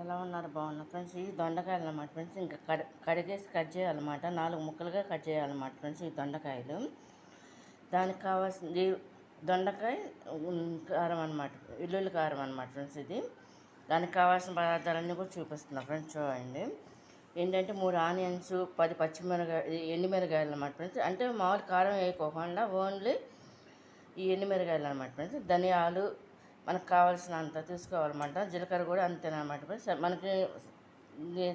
ఎలా ఉన్నారు? బాగున్నారు ఫ్రెండ్స్. ఈ దొండకాయలు అన్నమాట ఫ్రెండ్స్. ఇంకా కడిగేసి కట్ చేయాలన్నమాట. 4 ముక్కలుగా కట్ చేయాలన్నమాట ఫ్రెండ్స్ ఈ దొండకాయలు. దానికి కావాల్సింది దొండకాయ కారం అనమాట, వెల్లుల్లి కారం అనమాట ఫ్రెండ్స్ ఇది. దానికి కావాల్సిన పదార్థాలన్నీ కూడా చూపిస్తున్నా ఫ్రెండ్స్, చూడండి. ఏంటంటే 3 ఆనియన్స్, 10 పచ్చిమిరకాయ ఎండుమిరకాయలు అనమాట ఫ్రెండ్స్. అంటే మామూలు కారం వేయకోకుండా ఓన్లీ ఈ ఎండుమిరకాయలు అనమాట ఫ్రెండ్స్. ధనియాలు మనకు కావాల్సినంత తీసుకోవాలన్నమాట. జీలకర్ర కూడా అంతేనమాట ఫ్రెండ్స్. మనకి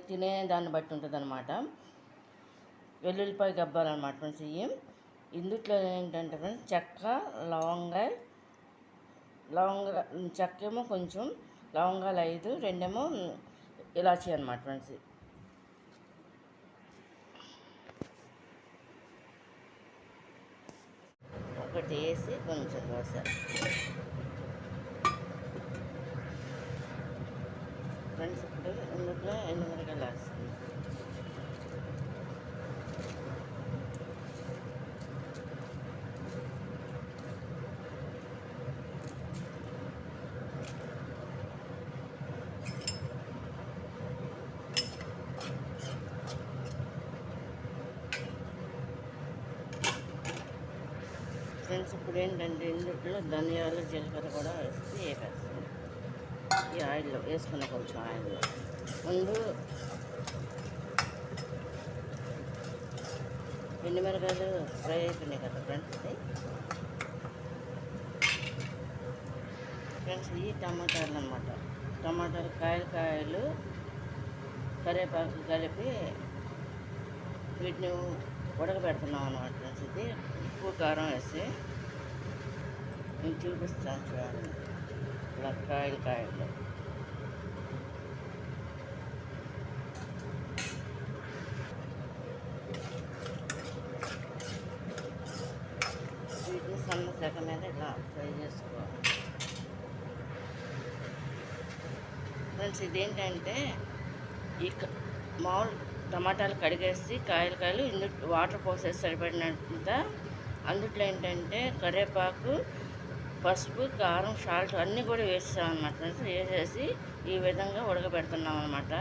తినే దాన్ని బట్టి ఉంటుంది అనమాట. వెల్లుల్లిపాయ గబ్బాలన్నమాట ఫ్రెండ్స్ ఇవి. ఇందుట్లో ఏంటంటే ఫ్రెండ్స్ చెక్క, చెక్క ఏమో కొంచెం, లవంగాలు 5, 2 ఇలాచీ అనమాట ఫ్రెండ్స్. ఒకటి వేసి కొంచెం వేసారు ఫ్రెండ్స్. ఇప్పుడు ఇందులో ఎండుమిరకాయలు వేస్తాను. ఫ్రెండ్స్ ఇప్పుడు ఏంటంటే ఇందులో ధనియాలు, జీలకర్ర కూడా వేసి వేపేస్తాను. ఈ ఆయిల్లో వేసుకున్న కొంచెం ఆయిల్లో ముందు ఎండుమిరకాయలు ఫ్రై అయిపోయినాయి కదా ఫ్రెండ్స్. ఈ టమాటాలు అన్నమాట. టమాటాలు కాయలు కరివేపాకు కలిపి వీటిని ఉడకబెడుతున్నాం అన్నమాట ఫ్రెండ్స్. ఇది ఉప్పు కారం వేసి నేను చూపిస్తాను చూడండి. ఇలా కాయలు వీటిని సన్న సెగ మీద ఇలా ఫ్రై చేసుకోవాలి ఫ్రెండ్స్. ఇదేంటంటే ఈ మామూలు టమాటాలు కడిగేసి కాయలు ఇందులో వాటర్ పోసేసి సరిపడినంత. అందుట్లో ఏంటంటే కరివేపాకు, పసుపు, కారం, సాల్ట్ అన్నీ కూడా వేస్తాం అన్నమాట ఫ్రెండ్స్. వేసేసి ఈ విధంగా ఉడకబెడుతున్నాం అన్నమాట.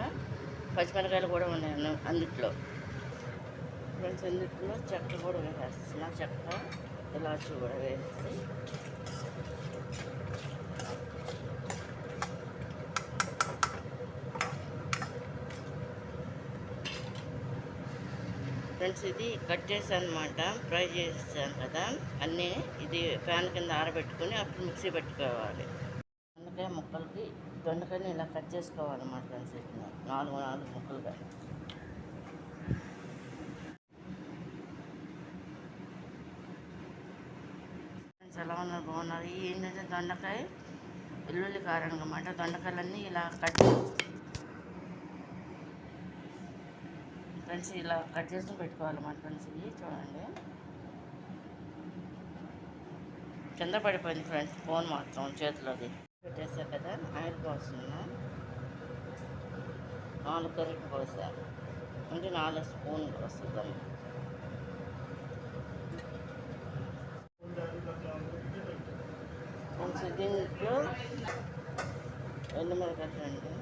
పచ్చిమిరకాయలు కూడా ఉన్నాయి అందుట్లో ఫ్రెండ్స్. అందుట్లో చెక్క కూడా వేసేస్తున్నా. చెక్క, ఇలాచీ కూడా వేసేసి ఫ్రెండ్స్ ఇది కట్ చేశాను అనమాట. ఫ్రై చేసాను కదా అన్నీ. ఇది ప్యాన్ కింద ఆరబెట్టుకొని అప్పుడు మిక్సీ పెట్టుకోవాలి. దొండకాయ ముక్కలకి దొండకాయని ఇలా కట్ చేసుకోవాలన్నమాట ఫ్రెండ్స్. ఇట్లా 4 ముక్కలుగా. ఫ్రెండ్స్ ఎలా ఉన్నారు? బాగున్నారు. ఈ ఏంటంటే దొండకాయ వెల్లుల్లి కారం అన్నమాట. దొండకాయలన్నీ ఇలా ఫ్రెండ్స్ ఇలా కట్ చేసి పెట్టుకోవాలన్నమాట ఫ్రెండ్స్. ఇవి చూడండి. కింద పడిపోయింది ఫ్రెండ్స్ ఫోన్ మాత్రం చేతిలోది. పెట్టేసారు కదా, ఆయిల్ పోస్తున్నా. 4 గరిటెలు పోసారు అంటే 4 స్పూన్లు వస్తుంది. ఫ్రెండ్స్ దీంట్లో ఎండుమిరకాయలు అండి.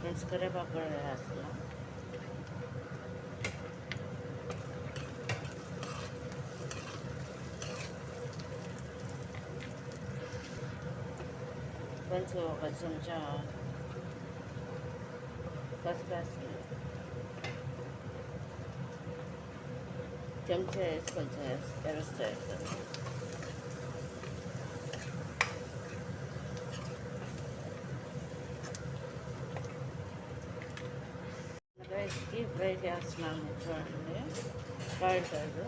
ఫ్రెండ్స్ కరివేపాకు కూడా వేస్తున్నాం. ఫ్రెండ్స్ ఒక చెంచా పసుపు వేస్తున్నాం. చెంచా వేసి కొంచెం వేస్తాను. రైస్కి ఫ్రై చేస్తున్నాను చూడండి. కాయలు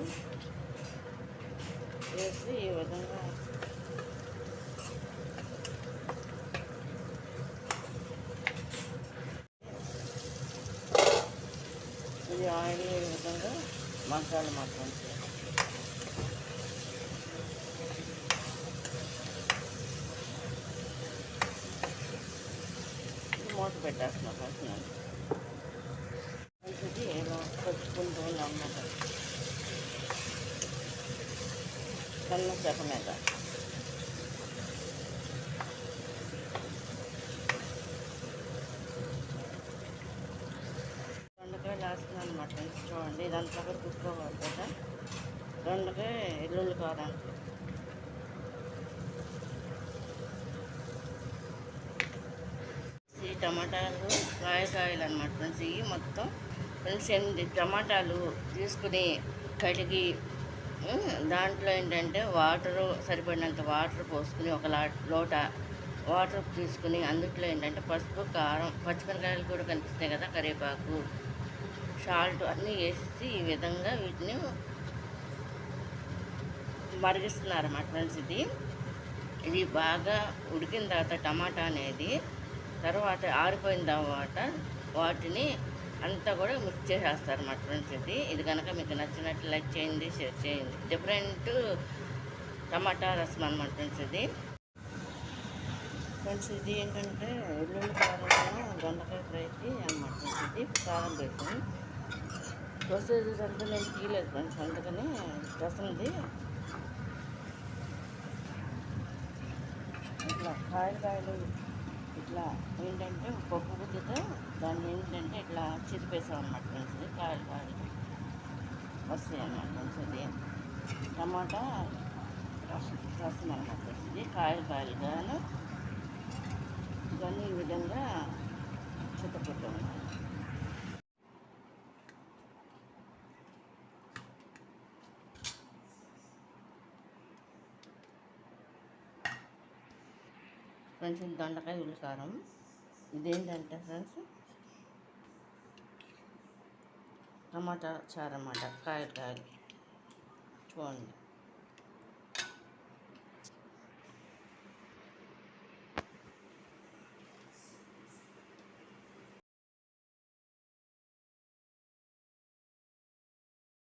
వేసి ఈ విధంగా ఇది ఆయిల్ ఈ విధంగా మసాలా మాత్రం మూత పెట్టేస్తున్నా ఫస్ట్ నేను. ఇది ఎలా వేపుకుంటూ అన్నమాట సన్న చెక్క మీద. దొండకాయలు వేస్తున్నాను అనమాట ఫ్రెండ్స్. చూడండి ఇదంతా కూడా కుట్టుకోవాలి కదా. దొండకాయ ఎల్లుల్లి కారం, ఈ టమాటాలు కాయలు అనమాట ఫ్రెండ్స్. ఇవి మొత్తం ఫ్రెండ్స్ 8 టమాటాలు తీసుకుని కడిగి దాంట్లో ఏంటంటే వాటరు సరిపడినంత వాటర్ పోసుకుని ఒక లోట వాటర్ తీసుకుని అందులో ఏంటంటే పసుపు, కారం, పచ్చిమిరకాయలు కూడా కనిపిస్తాయి కదా, కరివేపాకు, సాల్ట్ అన్నీ వేసి ఈ విధంగా వీటిని మరిగిస్తున్నారు అన్నమాట ఫ్రెండ్స్. ఇది బాగా ఉడికిన తర్వాత టమాటా అనేది తర్వాత ఆరిపోయిన తర్వాత వాటిని అంతా కూడా మిక్స్ చేసేస్తారు అన్నమాట ఫ్రెండ్స్. ఇది కనుక మీకు నచ్చినట్లు లైక్ చేయండి, షేర్ చేయండి. డిఫరెంట్ టమాటా రసం అన్నమాట ఫ్రెండ్స్. ఇది ఏంటంటే ఎల్లుల్లి కారం దొండకాయ ఫ్రైకి అన్నమాట ఫ్రెండ్స్. ఇది కారం వేసాం. ప్రొసీజర్ అంతా నేను తీయలేదు ఫ్రెండ్స్, అందుకని రసంది ఇట్లా కాయలు ఇట్లా ఏంటంటే పప్పు గుద్దితో దాన్ని ఏంటంటే ఇట్లా చిరిపేసాం అన్నమాట ఫ్రెండ్స్. కాయలు వస్తాయి అన్నమాట ఫ్రెండ్స్. టమాటా రసం అన్నమాట ఫ్రెండ్స్. కాయలుగాను ఇవన్నీ ఈ విధంగా చుట్టపెట్టాం. ఫ్రెండ్స్ ఇది దొండకాయ ఉల్లికారం. ఇదేంటంటే ఫ్రెండ్స్ టమాటా చారు అన్నమాట. కాయలు చూడండి.